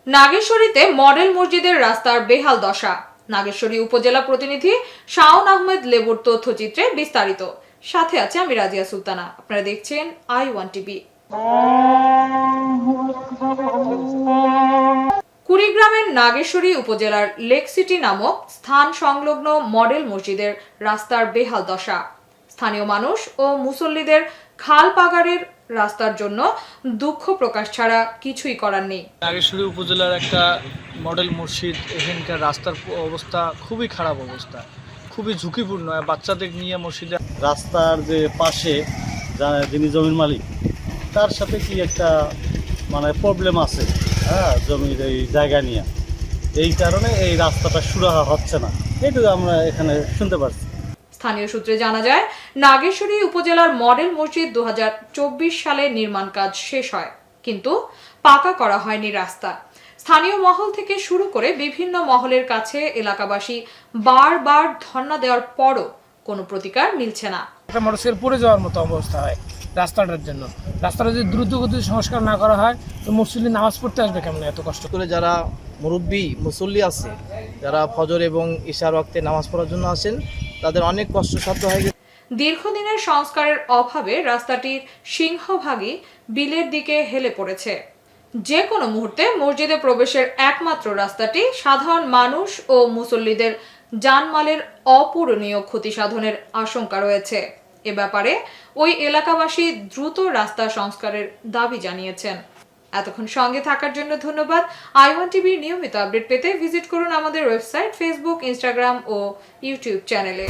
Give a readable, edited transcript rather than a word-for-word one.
নাগেশ্বরীতে model মসজিদের রাস্তার বেহাল দশা। নাগেশ্বরী উপজেলা প্রতিনিধি শাওন আহমেদ লেবুর তথ্যচিত্রে বিস্তারিত। সাথে আছে আমি রাজিয়া সুলতানা। আপনারা দেখছেন i1 টিভি। কুড়িগ্রামের নাগেশ্বরী উপজেলার লেক সিটি নামক স্থান সংলগ্ন মডেল মসজিদের রাস্তার বেহাল দশা। স্থানীয় মানুষ ও মুসল্লিদের খাল পাগাড়ের রাস্তার জন্য দুঃখ প্রকাশ ছাড়া কিছুই করার নেই। নাগেশ্বরী উপজেলার একটা মডেল মসজিদ, এখানকার রাস্তার অবস্থা খুবই খারাপ অবস্থা, খুবই ঝুঁকিপূর্ণ। বাচ্চাদের নিয়ে মসজিদে রাস্তার যে পাশে যিনি জমির মালিক, তার সাথে কি একটা প্রবলেম আছে, জমির এই জায়গা নিয়ে, এই কারণে এই রাস্তাটা সুরাহা হচ্ছে না, এটুকু আমরা এখানে শুনতে পারছি। স্থানীয় সূত্রে জানা যায়, নাগেশ্বরী উপজেলার মডেল মসজিদ 2024 সালে নির্মাণ কাজ শেষ হয়, কিন্তু পাকা করা হয়নি রাস্তা। স্থানীয় মহল থেকে শুরু করে বিভিন্ন মহলের কাছে এলাকাবাসী বারবার ধর্ণা দেওয়ার পরও কোনো প্রতিকার মিলছে না। একটা মোটরসাইকেল পড়ে যাওয়ার মতো অবস্থা হয় রাস্তাটার জন্য। রাস্তাটা যদি দ্রুত গতিতে সংস্কার না করা হয় তো মুসল্লি নামাজ পড়তে আসবে কেমন এত কষ্ট করে? যারা মুরব্বী মুসল্লি আছে, যারা ফজর এবং ইশার ওয়াক্তে নামাজ পড়ার জন্য আসেন, তাদের অনেক কষ্টসাধ্য হয়ে গেছে। দীর্ঘদিনের সংস্কারের অভাবে রাস্তাটির সিংহভাগই বিলের দিকে হেলে পড়েছে। যে কোনো মুহূর্তে মসজিদে প্রবেশের একমাত্র রাস্তাটি সাধারণ মানুষ ও মুসল্লিদের জানমালের অপূরণীয় ক্ষতি সাধনের আশঙ্কা রয়েছে। এ ব্যাপারে ওই এলাকাবাসী দ্রুত রাস্তা সংস্কারের দাবি জানিয়েছেন। এতক্ষণ সঙ্গে থাকার জন্য ধন্যবাদ। i1 টিভির নিয়মিত আপডেট পেতে ভিজিট করুন আমাদের ওয়েবসাইট, ফেসবুক, ইনস্টাগ্রাম ও ইউটিউব চ্যানেলে।